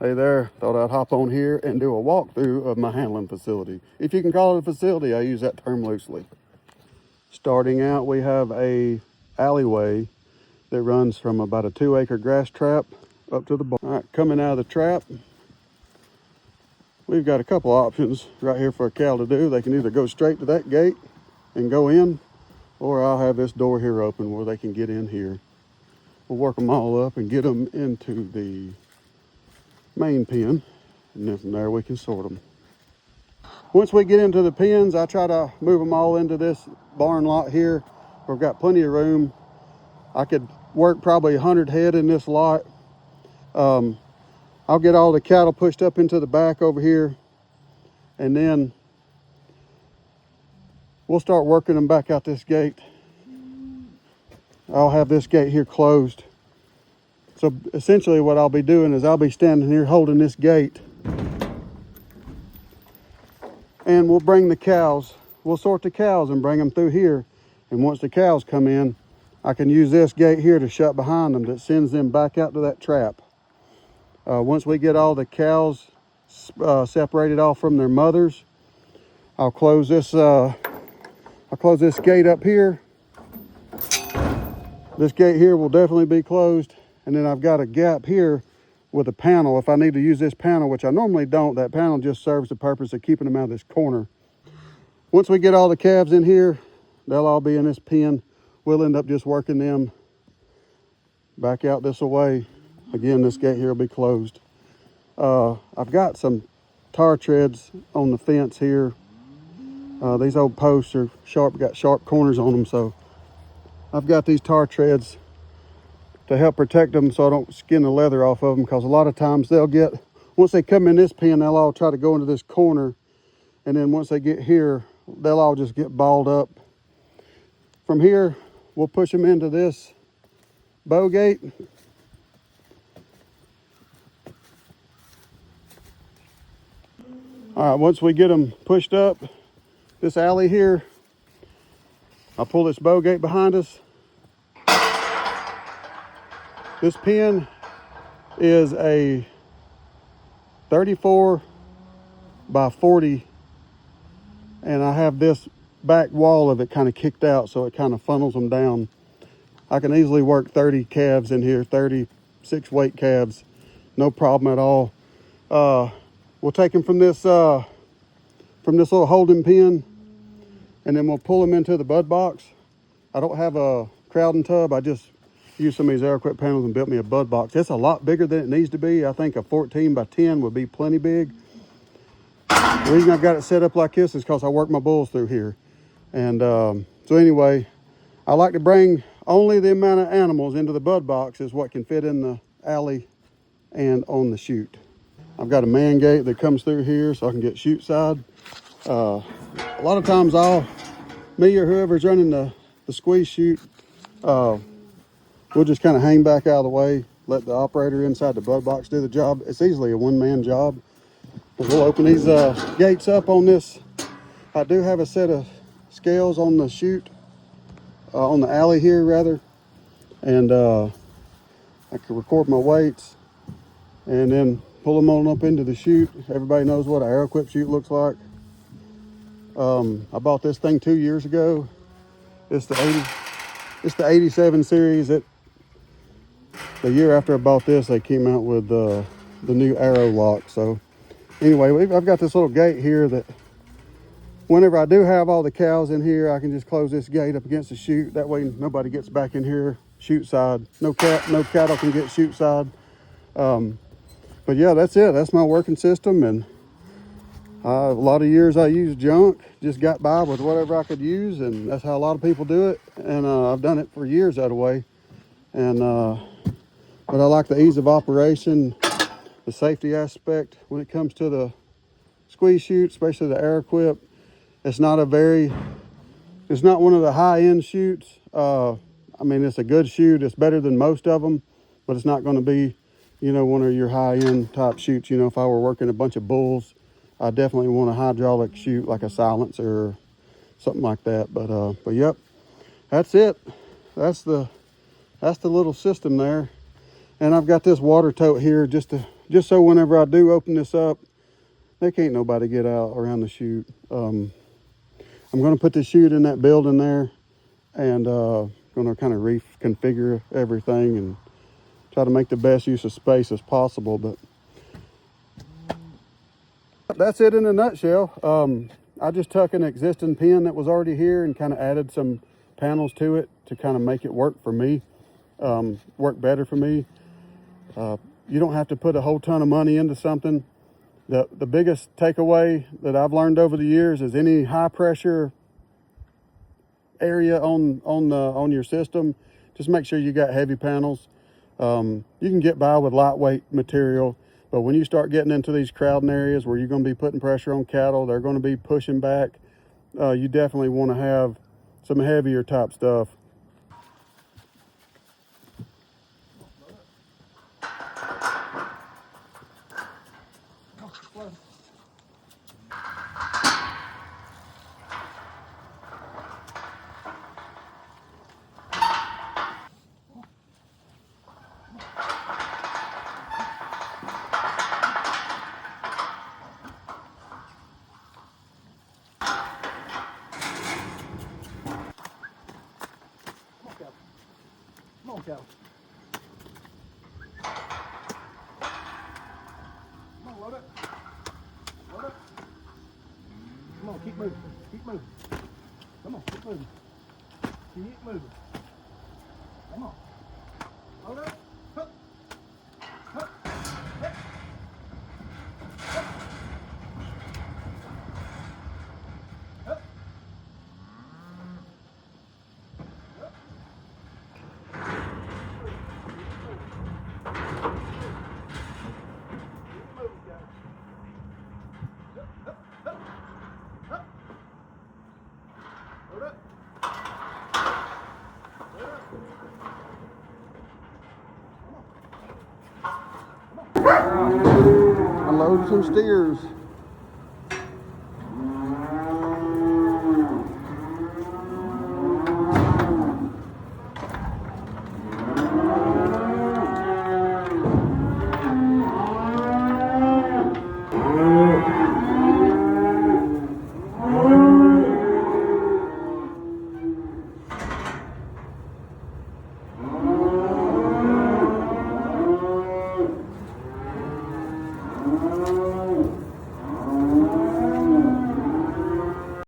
Hey there, thought I'd hop on here and do a walkthrough of my handling facility. If you can call it a facility, I use that term loosely. Starting out, we have a alleyway that runs from about a 2-acre grass trap up to the barn. All right, coming out of the trap, we've got a couple options right here for a cow to do. They can either go straight to that gate and go in, or I'll have this door here open where they can get in here. We'll work them all up and get them into the main pen, and then from there we can sort them. Once we get into the pens, I try to move them all into this barn lot here. We've got plenty of room. I could work probably 100 head in this lot. I'll get all the cattle pushed up into the back over here, and then we'll start working them back out this gate. I'll have this gate here closed. So essentially what I'll be doing is I'll be standing here holding this gate, and we'll bring the cows, we'll sort the cows and bring them through here. And once the cows come in, I can use this gate here to shut behind them that sends them back out to that trap. Once we get all the cows separated off from their mothers, I'll close this gate up here. This gate here will definitely be closed. And then I've got a gap here with a panel. If I need to use this panel, which I normally don't, that panel just serves the purpose of keeping them out of this corner. Once we get all the calves in here, they'll all be in this pen. We'll end up just working them back out this way. Again, this gate here will be closed. I've got some tar treads on the fence here. These old posts are sharp, got sharp corners on them, so I've got these tar treads to help protect them so I don't skin the leather off of them, because a lot of times they'll get, once they come in this pen, they'll all try to go into this corner, and then once they get here, they'll all just get balled up. From here, we'll push them into this bow gate. All right, once we get them pushed up this alley here, I'll pull this bow gate behind us. This pen is a 34 by 40, and I have this back wall of it kind of kicked out, so it kind of funnels them down. I can easily work 30 calves in here, 36 weight calves, no problem at all. We'll take them from this little holding pen, and then we'll pull them into the bud box. I don't have a crowding tub. I just used some of these Arrowquip panels and built me a bud box. It's a lot bigger than it needs to be. I think a 14 by 10 would be plenty big. The reason I've got it set up like this is because I work my bulls through here. And so anyway, I like to bring only the amount of animals into the bud box is what can fit in the alley and on the chute. I've got a man gate that comes through here so I can get chute side. A lot of times me or whoever's running the squeeze chute, we'll just kind of hang back out of the way, let the operator inside the bud box do the job. It's easily a one-man job. We'll open these gates up on this. I do have a set of scales on the chute, on the alley here rather, and I can record my weights and then pull them on up into the chute. Everybody knows what an Arrowquip chute looks like. I bought this thing 2 years ago. It's the 87 series. The year after I bought this, they came out with the new Arrow lock. So anyway, I've got this little gate here that whenever I do have all the cows in here, I can just close this gate up against the chute. That way nobody gets back in here chute side. No cattle can get chute side. But yeah, that's it. That's my working system. And a lot of years I used junk, just got by with whatever I could use, and that's how a lot of people do it. And I've done it for years that way. And but I like the ease of operation, the safety aspect when it comes to the squeeze chute, especially the Arrowquip. It's not one of the high-end chutes. I mean, it's a good chute. It's better than most of them, but it's not going to be, one of your high-end type chutes. If I were working a bunch of bulls, I definitely want a hydraulic chute, like a silencer or something like that. But yep, that's it. That's the little system there. And I've got this water tote here just to just so whenever I do open this up, there can't nobody get out around the chute. I'm going to put the chute in that building there, and going to kind of reconfigure everything and try to make the best use of space as possible. But that's it in a nutshell. I just took an existing pen that was already here and kind of added some panels to it to kind of make it work for me, work better for me. You don't have to put a whole ton of money into something. The biggest takeaway that I've learned over the years is any high pressure area on your system, just make sure you got heavy panels. You can get by with lightweight material, but when you start getting into these crowding areas where you're going to be putting pressure on cattle, they're going to be pushing back, you definitely want to have some heavier type stuff. Come on, Cal. Come on, load it. Load it. Come on, keep moving. Keep moving. Come on, keep moving. Keep moving. Come on. Load it. Hup. Hup. Hup. Hup. Hup. Unload some steers.